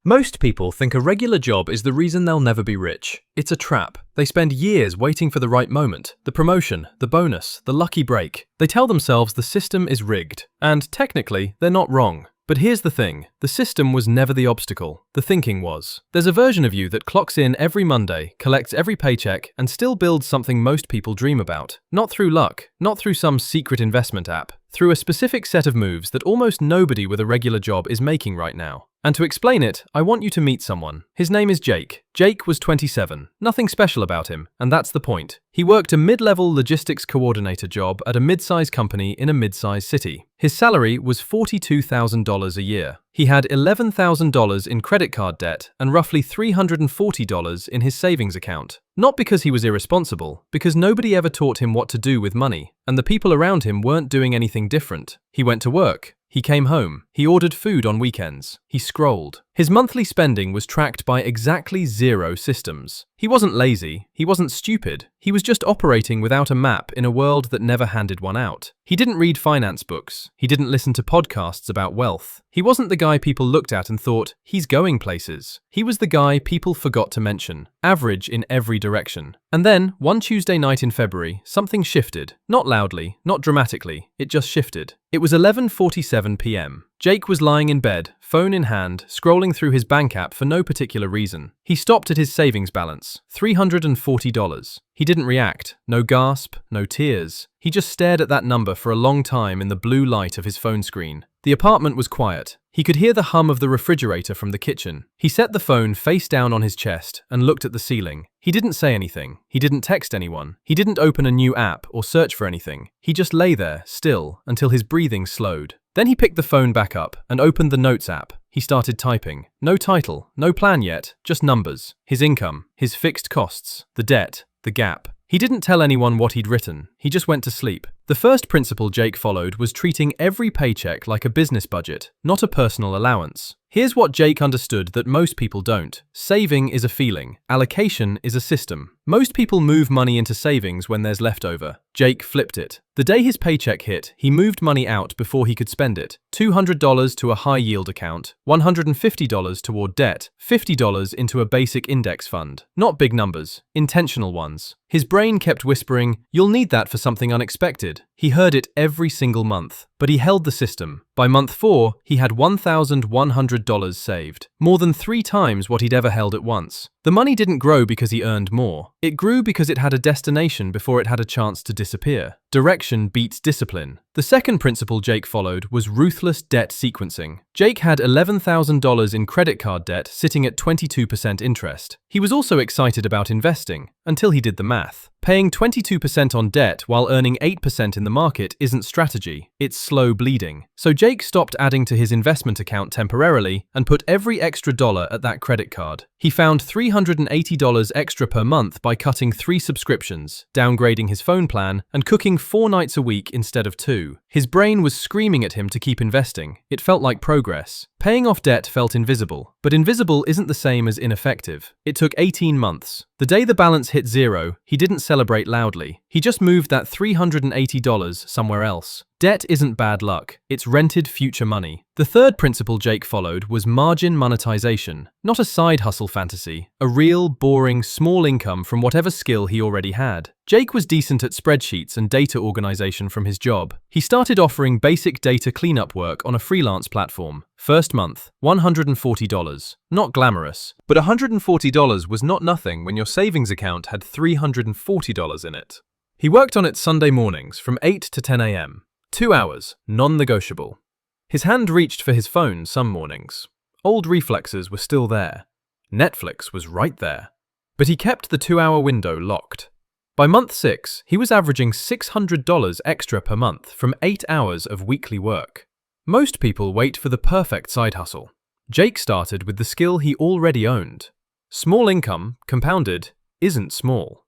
Most people think a regular job is the reason they'll never be rich. It's a trap. They spend years waiting for the right moment, the promotion, the bonus, the lucky break. They tell themselves the system is rigged. And technically, they're not wrong. But here's the thing, the system was never the obstacle, the thinking was. There's a version of you that clocks in every Monday, collects every paycheck, and still builds something most people dream about. Not through luck, not through some secret investment app, through a specific set of moves that almost nobody with a regular job is making right now. And to explain it, I want you to meet someone. His name is Jake. Jake was 27. Nothing special about him, and that's the point. He worked a mid-level logistics coordinator job at a mid-size company in a mid-size city. His salary was $42,000 a year. He had $11,000 in credit card debt and roughly $340 in his savings account. Not because he was irresponsible, because nobody ever taught him what to do with money, and the people around him weren't doing anything different. He went to work. He came home. He ordered food on weekends. He scrolled. His monthly spending was tracked by exactly 0 systems. He wasn't lazy. He wasn't stupid. He was just operating without a map in a world that never handed one out. He didn't read finance books. He didn't listen to podcasts about wealth. He wasn't the guy people looked at and thought, he's going places. He was the guy people forgot to mention. Average in every direction. And then, one Tuesday night in February, something shifted. Not loudly, not dramatically. It just shifted. It was 11:47 p.m. Jake was lying in bed, phone in hand, scrolling through his bank app for no particular reason. He stopped at his savings balance, $340. He didn't react, no gasp, no tears. He just stared at that number for a long time in the blue light of his phone screen. The apartment was quiet. He could hear the hum of the refrigerator from the kitchen. He set the phone face down on his chest and looked at the ceiling. He didn't say anything. He didn't text anyone. He didn't open a new app or search for anything. He just lay there, still, until his breathing slowed. Then he picked the phone back up and opened the Notes app. He started typing. No title, no plan yet, just numbers. His income, his fixed costs, the debt, the gap. He didn't tell anyone what he'd written. He just went to sleep. The first principle Jake followed was treating every paycheck like a business budget, not a personal allowance. Here's what Jake understood that most people don't. Saving is a feeling. Allocation is a system. Most people move money into savings when there's leftover. Jake flipped it. The day his paycheck hit, he moved money out before he could spend it. $200 to a high-yield account, $150 toward debt, $50 into a basic index fund. Not big numbers, intentional ones. His brain kept whispering, "You'll need that for something unexpected." He heard it every single month, but he held the system. By month 4, he had $1,100 saved, more than 3 times what he'd ever held at once. The money didn't grow because he earned more. It grew because it had a destination before it had a chance to disappear. Direction beats discipline. The second principle Jake followed was ruthless debt sequencing. Jake had $11,000 in credit card debt sitting at 22% interest. He was also excited about investing, until he did the math. Paying 22% on debt while earning 8% in the market isn't strategy, it's slow bleeding. So Jake stopped adding to his investment account temporarily and put every extra dollar at that credit card. He found $380 extra per month by cutting 3 subscriptions, downgrading his phone plan, and cooking 4 nights a week instead of 2. His brain was screaming at him to keep investing. It felt like progress. Paying off debt felt invisible, but invisible isn't the same as ineffective. It took 18 months. The day the balance hit 0, he didn't celebrate loudly. He just moved that $380 somewhere else. Debt isn't bad luck, it's rented future money. The third principle Jake followed was margin monetization. Not a side hustle fantasy, a real, boring, small income from whatever skill he already had. Jake was decent at spreadsheets and data organization from his job. He started offering basic data cleanup work on a freelance platform. First month, $140. Not glamorous, but $140 was not nothing when your savings account had $340 in it. He worked on it Sunday mornings from 8 to 10 a.m. 2 hours, non-negotiable. His hand reached for his phone some mornings. Old reflexes were still there. Netflix was right there. But he kept the 2-hour window locked. By month 6, he was averaging $600 extra per month from 8 hours of weekly work. Most people wait for the perfect side hustle. Jake started with the skill he already owned. Small income, compounded, isn't small.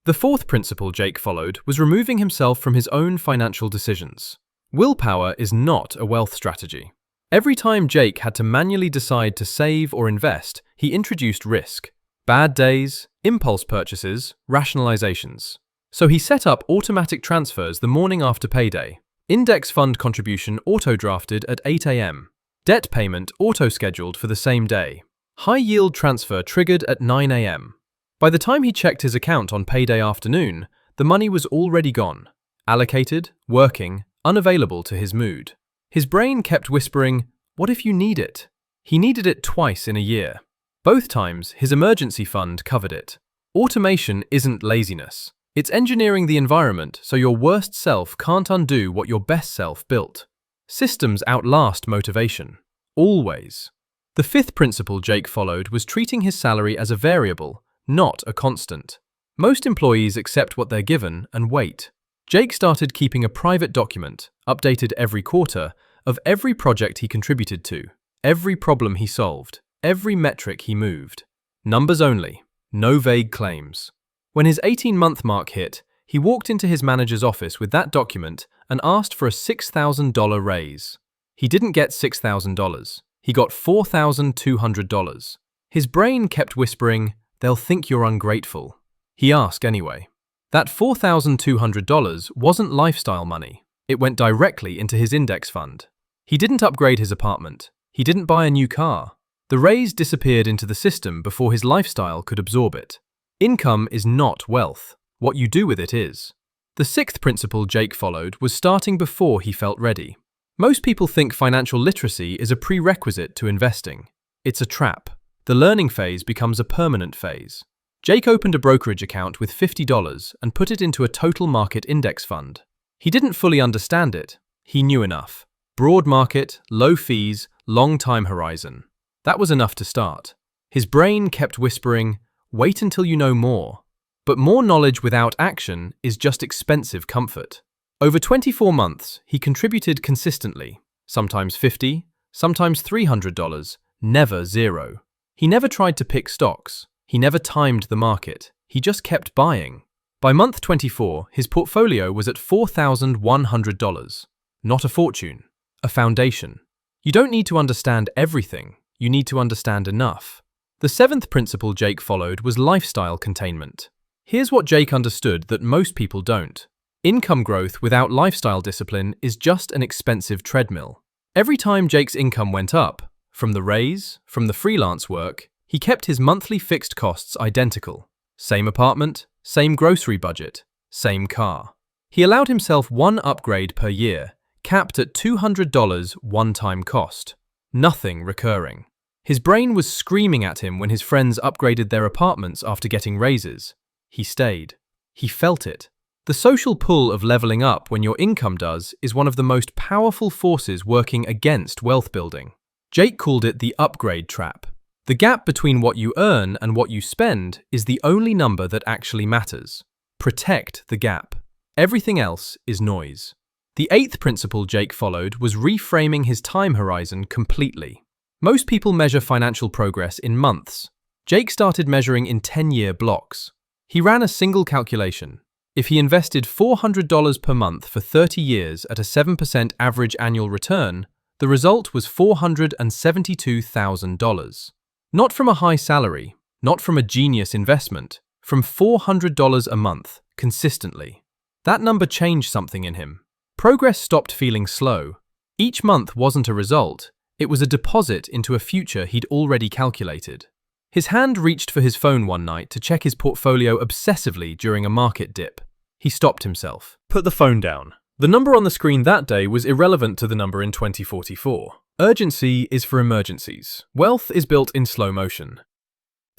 The fourth principle Jake followed was removing himself from his own financial decisions. Willpower is not a wealth strategy. Every time Jake had to manually decide to save or invest, he introduced risk. Bad days, impulse purchases, rationalizations. So he set up automatic transfers the morning after payday. Index fund contribution auto-drafted at 8 a.m. Debt payment auto-scheduled for the same day. High yield transfer triggered at 9 a.m. By the time he checked his account on payday afternoon, the money was already gone. Allocated, working, unavailable to his mood. His brain kept whispering, "What if you need it?" He needed it twice in a year. Both times, his emergency fund covered it. Automation isn't laziness. It's engineering the environment so your worst self can't undo what your best self built. Systems outlast motivation. Always. The fifth principle Jake followed was treating his salary as a variable, not a constant. Most employees accept what they're given and wait. Jake started keeping a private document, updated every quarter, of every project he contributed to, every problem he solved, every metric he moved. Numbers only, no vague claims. When his 18-month mark hit, he walked into his manager's office with that document and asked for a $6,000 raise. He didn't get $6,000. He got $4,200. His brain kept whispering, "They'll think you're ungrateful." He asked anyway. That $4,200 wasn't lifestyle money. It went directly into his index fund. He didn't upgrade his apartment. He didn't buy a new car. The raise disappeared into the system before his lifestyle could absorb it. Income is not wealth. What you do with it is. The sixth principle Jake followed was starting before he felt ready. Most people think financial literacy is a prerequisite to investing. It's a trap. The learning phase becomes a permanent phase. Jake opened a brokerage account with $50 and put it into a total market index fund. He didn't fully understand it. He knew enough. Broad market, low fees, long time horizon. That was enough to start. His brain kept whispering, "Wait until you know more." But more knowledge without action is just expensive comfort. Over 24 months, he contributed consistently, sometimes $50, sometimes $300, never zero. He never tried to pick stocks. He never timed the market. He just kept buying. By month 24, his portfolio was at $4,100. Not a fortune, a foundation. You don't need to understand everything. You need to understand enough. The seventh principle Jake followed was lifestyle containment. Here's what Jake understood that most people don't. Income growth without lifestyle discipline is just an expensive treadmill. Every time Jake's income went up, from the raise, from the freelance work, he kept his monthly fixed costs identical. Same apartment, same grocery budget, same car. He allowed himself one upgrade per year, capped at $200 one-time cost. Nothing recurring. His brain was screaming at him when his friends upgraded their apartments after getting raises. He stayed. He felt it. The social pull of leveling up when your income does is one of the most powerful forces working against wealth building. Jake called it the upgrade trap. The gap between what you earn and what you spend is the only number that actually matters. Protect the gap. Everything else is noise. The eighth principle Jake followed was reframing his time horizon completely. Most people measure financial progress in months. Jake started measuring in 10-year blocks. He ran a single calculation. If he invested $400 per month for 30 years at a 7% average annual return, the result was $472,000. Not from a high salary, not from a genius investment, from $400 a month, consistently. That number changed something in him. Progress stopped feeling slow. Each month wasn't a result, it was a deposit into a future he'd already calculated. His hand reached for his phone one night to check his portfolio obsessively during a market dip. He stopped himself. Put the phone down. The number on the screen that day was irrelevant to the number in 2044. Urgency is for emergencies. Wealth is built in slow motion.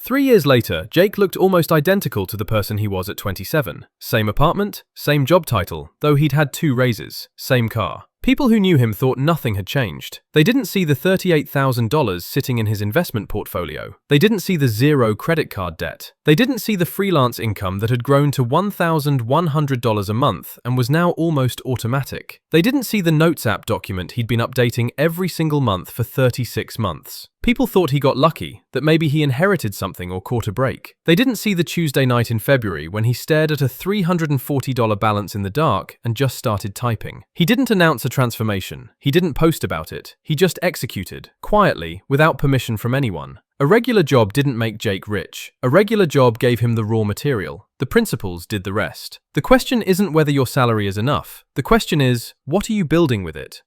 3 years later, Jake looked almost identical to the person he was at 27. Same apartment, same job title, though he'd had 2 raises, same car. People who knew him thought nothing had changed. They didn't see the $38,000 sitting in his investment portfolio. They didn't see the 0 credit card debt. They didn't see the freelance income that had grown to $1,100 a month and was now almost automatic. They didn't see the Notes app document he'd been updating every single month for 36 months. People thought he got lucky, that maybe he inherited something or caught a break. They didn't see the Tuesday night in February when he stared at a $340 balance in the dark and just started typing. He didn't announce a transformation. He didn't post about it. He just executed, quietly, without permission from anyone. A regular job didn't make Jake rich. A regular job gave him the raw material. The principles did the rest. The question isn't whether your salary is enough. The question is, what are you building with it?